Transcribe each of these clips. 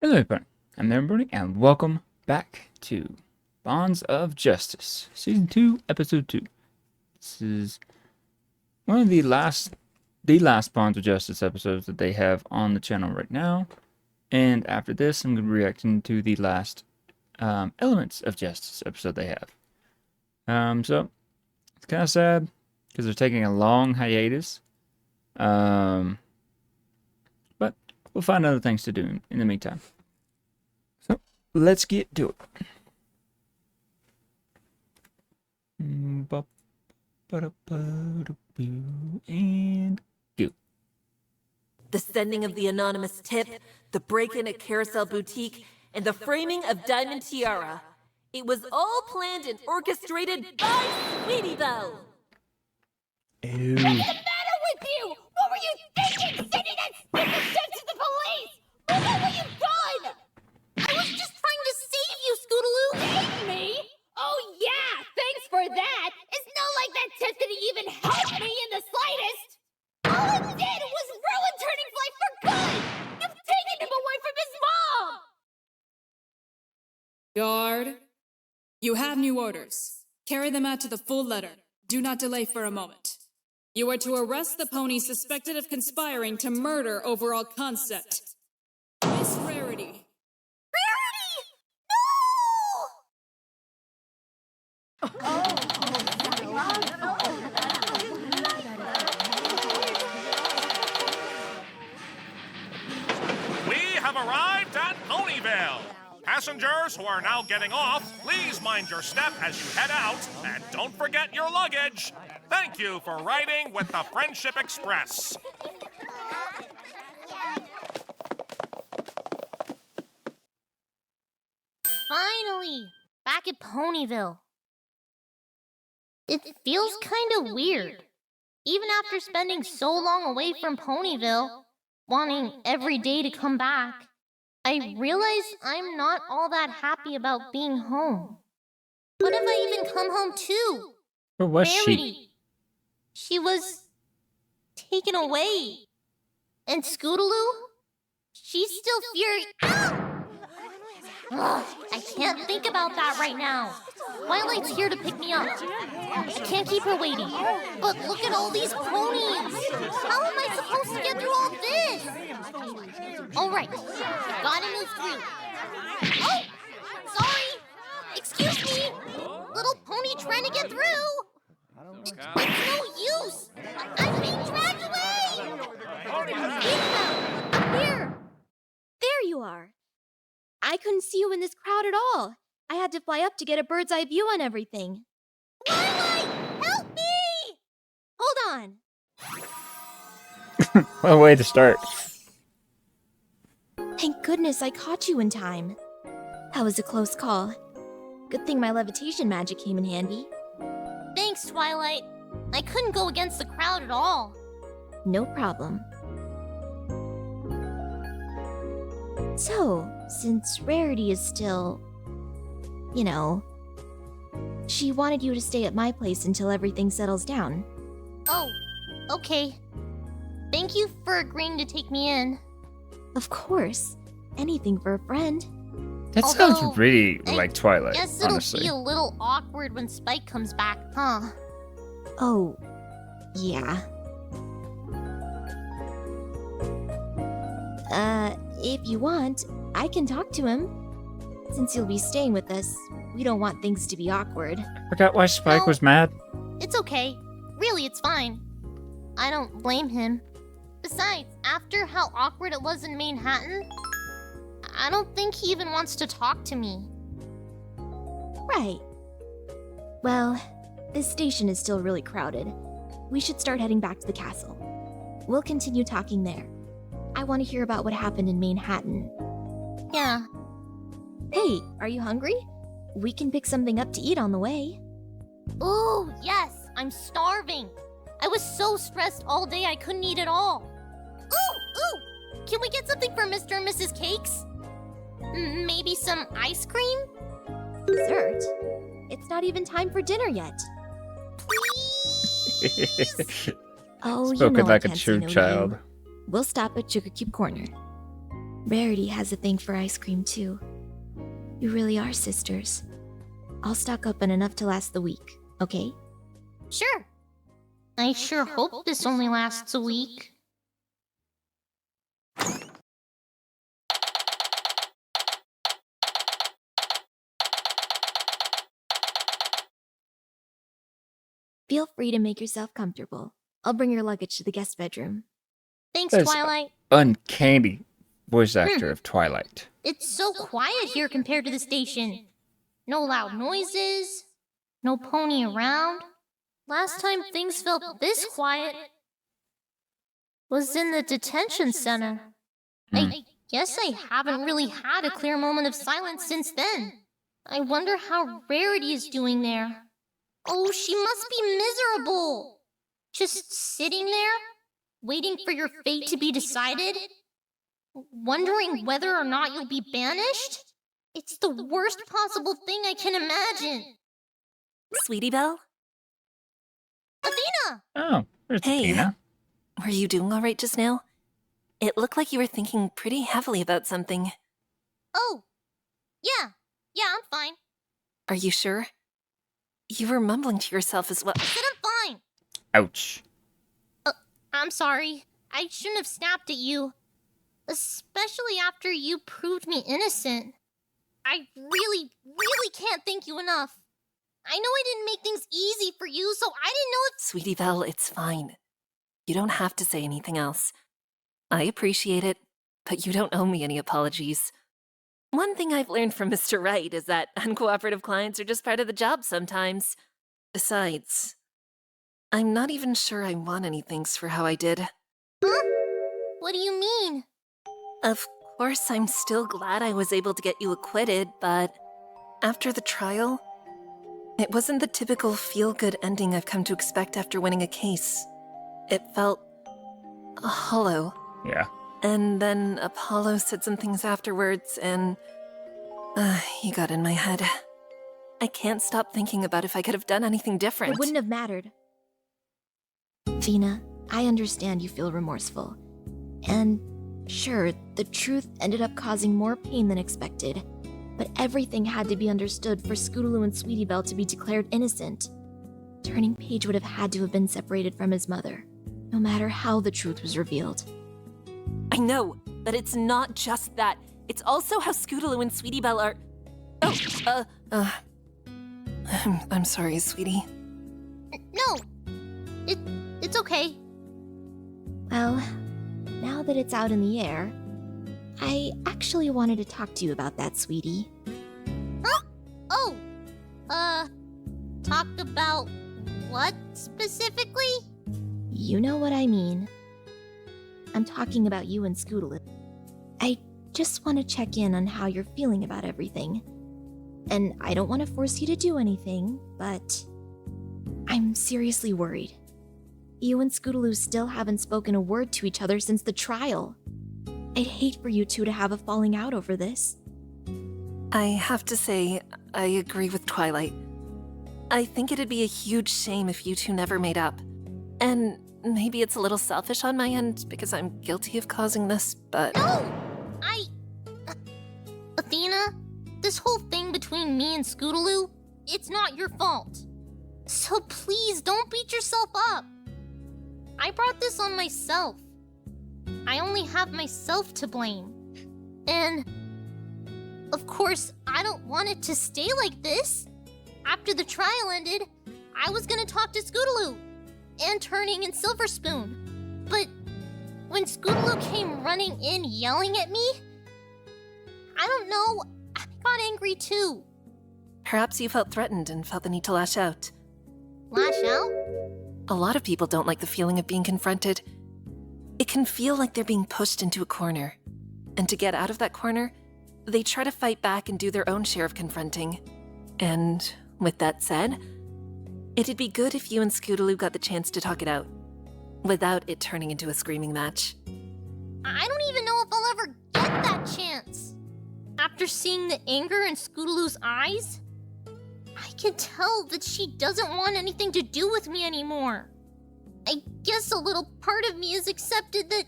Hello everybody, I'm everybody, and welcome back to Bonds of Justice, Season 2, Episode 2. This is one of the last Bonds of Justice episodes that they have on the channel right now. And after this, I'm going to be reacting to the last Elements of Justice episode they have. So, it's kind of sad, because they're taking a long hiatus. But we'll find other things to do in the meantime. So, let's get to it. And go. The sending of the anonymous tip, the break-in at Carousel Boutique, and the framing of Diamond Tiara. It was all planned and orchestrated by Sweetie Belle. What's the matter with you? What were you thinking, sending that stupid shit to the police? Look at what you've done! I was just trying to save you, Scootaloo! Save me? Oh yeah, thanks for that! It's not like that tip didn't even help me in the slightest! All it did was ruin Turning Flight for good! You've taken him away from his mom! Guard, you have new orders. Carry them out to the full letter. Do not delay for a moment. You are to arrest the pony suspected of conspiring to murder Overall Concept. Miss Rarity. Rarity! We have arrived at Ponyville. Passengers who are now getting off, please mind your step as you head out, and don't forget your luggage. Thank you for riding with the Friendship Express. Finally! Back at Ponyville. It feels kind of weird. Even after spending so long away from Ponyville, wanting every day to come back, I realize I'm not all that happy about being home. What if I even come home too? Where was she? Rarity. She was taken away. And Scootaloo? She's still furious. Ugh, I can't think about that right now. Twilight's here to pick me up. I can't keep her waiting. But look at all these ponies. How am I supposed to get through all this? All right, gotta move through. Oh, sorry. Excuse me. Little pony trying to get through. It's no use. I'm being dragged away. Here! There you are. I couldn't see you in this crowd at all. I had to fly up to get a bird's eye view on everything. Twilight, help me! Hold on. What a way to start. Thank goodness I caught you in time. That was a close call. Good thing my levitation magic came in handy. Thanks, Twilight. I couldn't go against the crowd at all. No problem. So, since Rarity is still, she wanted you to stay at my place until everything settles down. Oh, okay. Thank you for agreeing to take me in. Of course. Anything for a friend. That Although, sounds really I like Twilight, Guess it'll honestly. be a little awkward when Spike comes back, huh? Oh, yeah. If you want, I can talk to him. Since you'll be staying with us, we don't want things to be awkward. Forgot why Spike No. was mad. It's okay. Really, it's fine. I don't blame him. Besides, after how awkward it was in Manhattan, I don't think he even wants to talk to me. Right. Well, this station is still really crowded. We should start heading back to the castle. We'll continue talking there. I want to hear about what happened in Manhattan. Yeah. Hey, are you hungry? We can pick something up to eat on the way. Ooh, yes, I'm starving. I was so stressed all day I couldn't eat at all. Ooh! Can we get something for Mr. and Mrs. Cakes? Maybe some ice cream? Dessert? It's not even time for dinner yet. Oh, Spoken you know like I a can't say true no to child. you. We'll stop at Sugar Cube Corner. Rarity has a thing for ice cream too. You really are sisters. I'll stock up on enough to last the week, okay? Sure. I sure hope this only lasts a week. Feel free to make yourself comfortable. I'll bring your luggage to the guest bedroom. Thanks, That's- Twilight. Uncanny voice actor of Twilight. It's so quiet here compared to the station. No loud noises, no pony around. Last time things felt this quiet was in the detention center. I guess I haven't really had a clear moment of silence since then. I wonder how Rarity is doing there. Oh, she must be miserable. Just sitting there, waiting for your fate to be decided, wondering whether or not you'll be banished? It's the worst possible thing I can imagine. Sweetie Belle? Athena! Oh, there's Hey. Tina. Were you doing all right just now? It looked like you were thinking pretty heavily about something. Oh, yeah, I'm fine. Are you sure? You were mumbling to yourself as well. I said I'm fine. Ouch. I'm sorry. I shouldn't have snapped at you. Especially after you proved me innocent. I really can't thank you enough. I know I didn't make things easy for you, so I didn't know if... Sweetie Belle, it's fine. You don't have to say anything else. I appreciate it, but you don't owe me any apologies. One thing I've learned from Mr. Wright is that uncooperative clients are just part of the job sometimes. Besides, I'm not even sure I want any thanks for how I did. Huh? What do you mean? Of course, I'm still glad I was able to get you acquitted, but after the trial, it wasn't the typical feel-good ending I've come to expect after winning a case. It felt hollow. Yeah. And then Apollo said some things afterwards, and he got in my head. I can't stop thinking about if I could have done anything different. It wouldn't have mattered. Vina, I understand you feel remorseful. And sure, the truth ended up causing more pain than expected. But everything had to be understood for Scootaloo and Sweetie Belle to be declared innocent. Turning Page would have had to have been separated from his mother, no matter how the truth was revealed. I know, but it's not just that. It's also how Scootaloo and Sweetie Belle are... I'm sorry, sweetie. No. It's okay. Well, now that it's out in the air, I actually wanted to talk to you about that, sweetie. Oh. Talk about what specifically? You know what I mean. I'm talking about you and Scootaloo. I just want to check in on how you're feeling about everything. And I don't want to force you to do anything, but I'm seriously worried. You and Scootaloo still haven't spoken a word to each other since the trial. I'd hate for you two to have a falling out over this. I have to say, I agree with Twilight. I think it'd be a huge shame if you two never made up. And maybe it's a little selfish on my end because I'm guilty of causing this, but... No! Athena, this whole thing between me and Scootaloo, it's not your fault. So please don't beat yourself up. I brought this on myself. I only have myself to blame. And, of course, I don't want it to stay like this. After the trial ended, I was gonna talk to Scootaloo and Turning and Silver Spoon. But when Scootaloo came running in yelling at me, I don't know, I got angry too. Perhaps you felt threatened and felt the need to lash out. Lash out? A lot of people don't like the feeling of being confronted. It can feel like they're being pushed into a corner. And to get out of that corner, they try to fight back and do their own share of confronting. And with that said, it'd be good if you and Scootaloo got the chance to talk it out, without it turning into a screaming match. I don't even know if I'll ever get that chance. After seeing the anger in Scootaloo's eyes, I can tell that she doesn't want anything to do with me anymore. I guess a little part of me has accepted that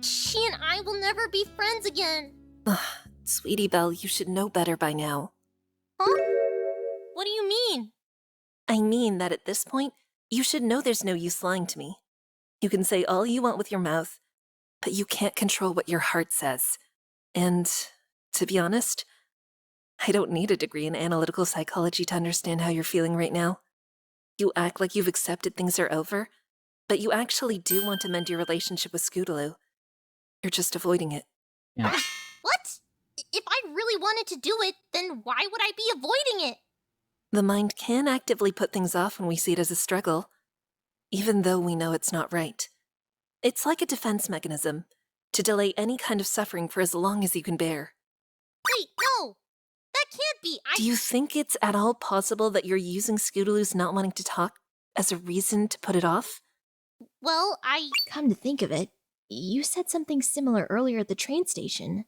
she she and I will never be friends again. Sweetie Belle, you should know better by now. Huh? What do you mean? I mean that at this point, you should know there's no use lying to me. You can say all you want with your mouth, but you can't control what your heart says. And, to be honest, I don't need a degree in analytical psychology to understand how you're feeling right now. You act like you've accepted things are over, but you actually do want to mend your relationship with Scootaloo. You're just avoiding it. Yeah. What? If I really wanted to do it, then why would I be avoiding it? The mind can actively put things off when we see it as a struggle, even though we know it's not right. It's like a defense mechanism, to delay any kind of suffering for as long as you can bear. Wait, no! That can't be! Do you think it's at all possible that you're using Scootaloo's not wanting to talk as a reason to put it off? Well, Come to think of it, you said something similar earlier at the train station.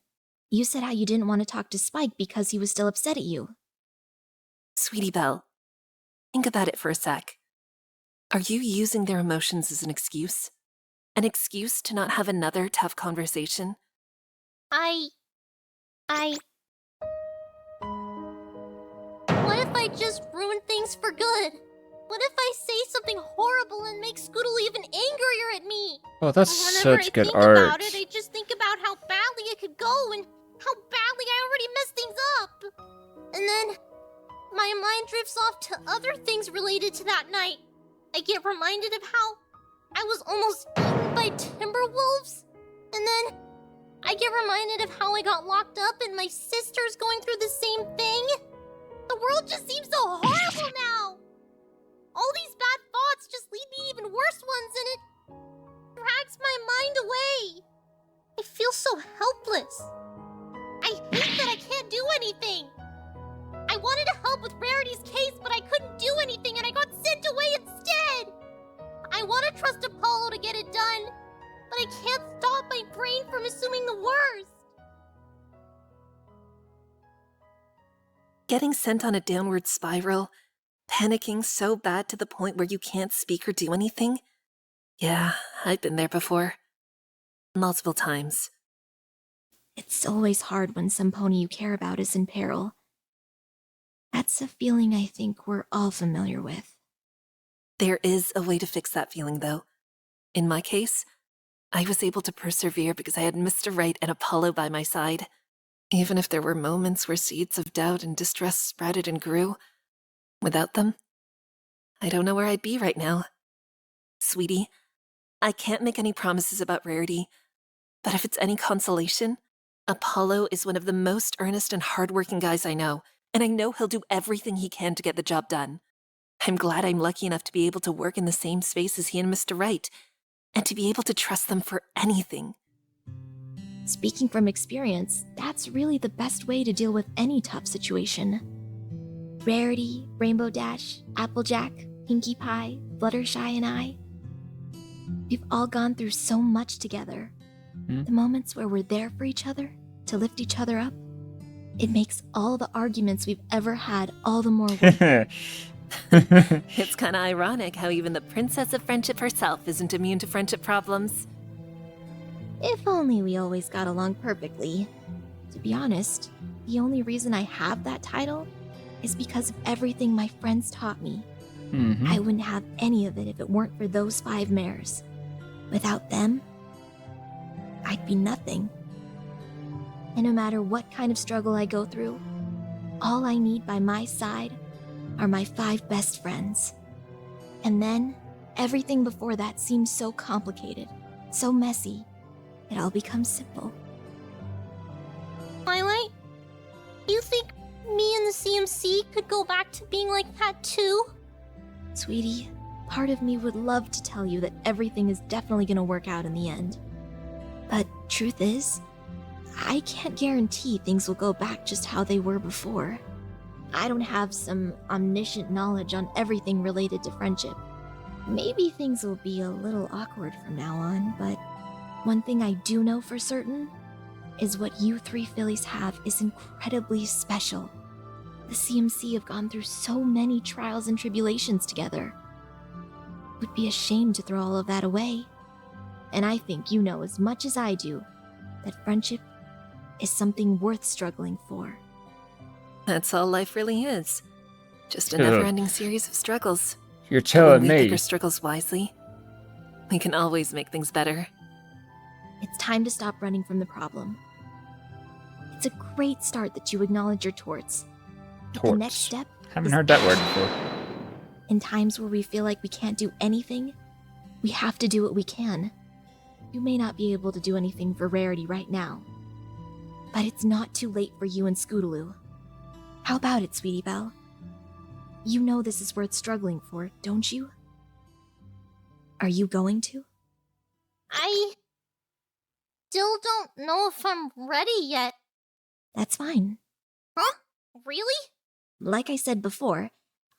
You said how you didn't want to talk to Spike because he was still upset at you. Sweetie Belle, think about it for a sec. Are you using their emotions as an excuse? An excuse to not have another tough conversation? What if I just ruin things for good? What if I say something horrible and make Scootaloo even angrier at me? Oh, that's Whenever such I good think art. about it, I just think about how badly it could go and how badly I already messed things up. And then my mind drifts off to other things related to that night. I get reminded of how I was almost eaten by Timberwolves. And then I get reminded of how I got locked up and my sister's going through the same thing. The world just seems so horrible now. All these bad thoughts just lead me even worse ones, and it drags my mind away. I feel so helpless. I hate that I can't do anything. I wanted to help with Rarity's case, but I couldn't do anything, and I got sent away instead. I want to trust Apollo to get it done, but I can't stop my brain from assuming the worst. Getting sent on a downward spiral, panicking so bad to the point where you can't speak or do anything? Yeah, I've been there before. Multiple times. It's always hard when some pony you care about is in peril. That's a feeling I think we're all familiar with. There is a way to fix that feeling, though. In my case, I was able to persevere because I had Mr. Right and Apollo by my side. Even if there were moments where seeds of doubt and distress sprouted and grew, without them, I don't know where I'd be right now. Sweetie, I can't make any promises about Rarity, but if it's any consolation, Apollo is one of the most earnest and hardworking guys I know, and I know he'll do everything he can to get the job done. I'm glad I'm lucky enough to be able to work in the same space as he and Mr. Right, and to be able to trust them for anything. Speaking from experience, that's really the best way to deal with any tough situation. Rarity, Rainbow Dash, Applejack, Pinkie Pie, Fluttershy, and I. We've all gone through so much together. The moments where we're there for each other, to lift each other up, it makes all the arguments we've ever had all the more worth. It's kind of ironic how even the Princess of Friendship herself isn't immune to friendship problems. If only we always got along perfectly. To be honest, the only reason I have that title is because of everything my friends taught me. I wouldn't have any of it if it weren't for those 5 mares. Without them, I'd be nothing. And no matter what kind of struggle I go through, all I need by my side are my 5 best friends. And then, everything before that seems so complicated, so messy. It all becomes simple. Twilight, you think me and the CMC could go back to being like that too? Sweetie, part of me would love to tell you that everything is definitely gonna work out in the end. But truth is, I can't guarantee things will go back just how they were before. I don't have some omniscient knowledge on everything related to friendship. Maybe things will be a little awkward from now on, but one thing I do know for certain is what you 3 fillies have is incredibly special. The CMC have gone through so many trials and tribulations together. It would be a shame to throw all of that away. And I think you know as much as I do that friendship is something worth struggling for. That's all life really is. Just a never-ending series of struggles. You're When telling we pick me. our struggles wisely, we can always make things better. It's time to stop running from the problem. It's a great start that you acknowledge your torts. But the next step Haven't is heard that word before. in times where we feel like we can't do anything, we have to do what we can. You may not be able to do anything for Rarity right now, but it's not too late for you and Scootaloo. How about it, Sweetie Belle? You know this is worth struggling for, don't you? Are you going to? I still don't know if I'm ready yet. That's fine. Huh? Really? Like I said before,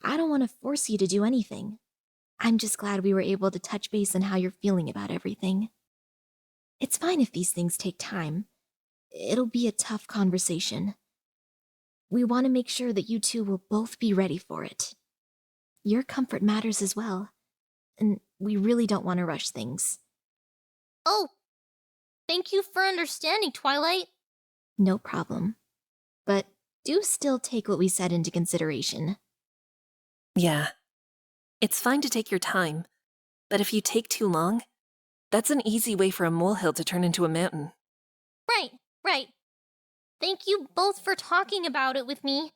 I don't want to force you to do anything. I'm just glad we were able to touch base on how you're feeling about everything. It's fine if these things take time. It'll be a tough conversation. We want to make sure that you two will both be ready for it. Your comfort matters as well, and we really don't want to rush things. Oh, thank you for understanding, Twilight. No problem. But do still take what we said into consideration. Yeah. It's fine to take your time, but if you take too long, that's an easy way for a molehill to turn into a mountain. Right. Thank you both for talking about it with me.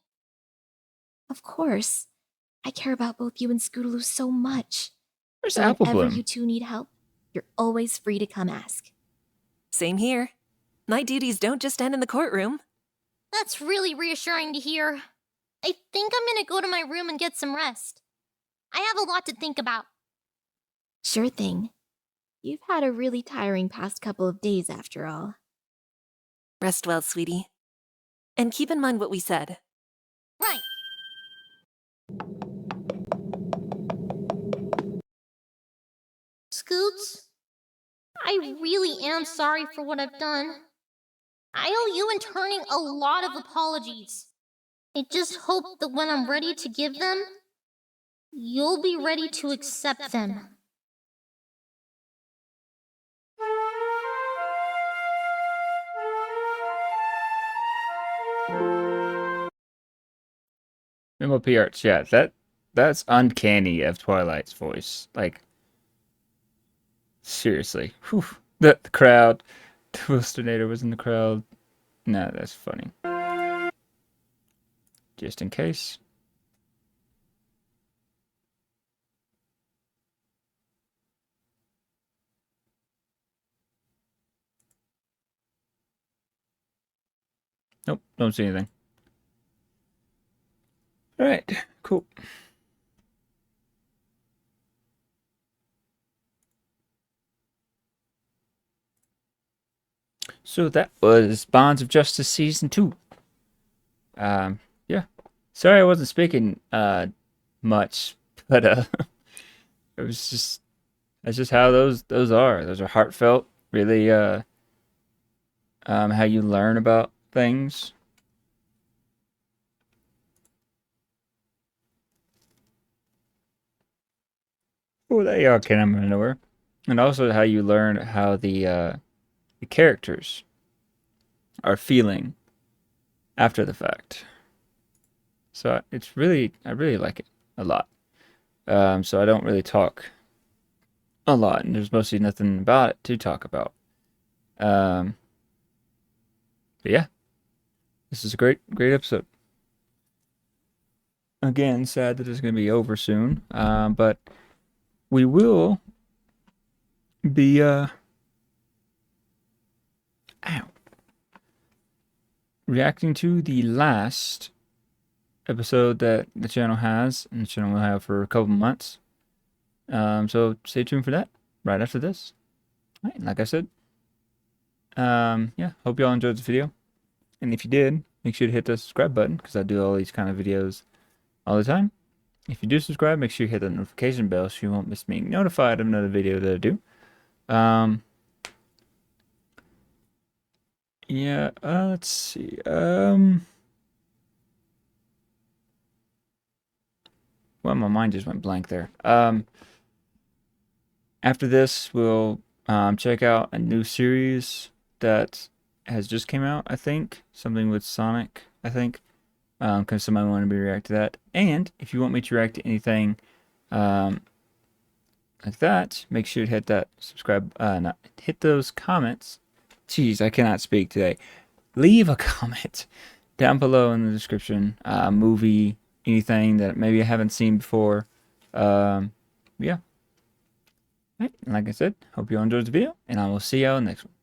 Of course. I care about both you and Scootaloo so much. Where's So Apple whenever Bloom? you two need help, you're always free to come ask. Same here. My duties don't just end in the courtroom. That's really reassuring to hear. I think I'm gonna go to my room and get some rest. I have a lot to think about. Sure thing. You've had a really tiring past couple of days after all. Rest well, sweetie. And keep in mind what we said. Right. Scoots, I really am sorry for what I've done. I owe you in turning a lot of apologies. I just hope that when I'm ready to give them, you'll be ready to accept them. MLP Arts, yeah, that's uncanny of Twilight's voice. Like, seriously. Whew. The crowd. Twistinator was in the crowd. No, that's funny. Just in case. Nope, don't see anything. Alright, cool. So that was Bonds of Justice Season 2. Yeah. Sorry I wasn't speaking much, but it was just that's just how those are. Those are heartfelt, really how you learn about things. Oh, they are kind of nowhere. And also how you learn how the characters are feeling after the fact. So it's really, I really like it a lot. So I don't really talk a lot, and there's mostly nothing about it to talk about. But yeah, this is a great episode. Again, sad that it's going to be over soon, but we will be reacting to the last episode that the channel has, and the channel will have for a couple months. So stay tuned for that right after this. All right, like I said, yeah, hope y'all enjoyed this video, and if you did, make sure to hit the subscribe button because I do all these kind of videos all the time. If you do subscribe, make sure you hit the notification bell so you won't miss being notified of another video that I do. Yeah, let's see. Well, my mind just went blank there. After this, we'll check out a new series that has just came out, I think. Something with Sonic, I think. Because somebody wanted me to react to that. And if you want me to react to anything like that, make sure to hit that subscribe, hit those comments. Jeez, I cannot speak today. Leave a comment down below in the description. Movie, anything that maybe I haven't seen before. Yeah. Right, like I said, hope you all enjoyed the video, and I will see y'all next one.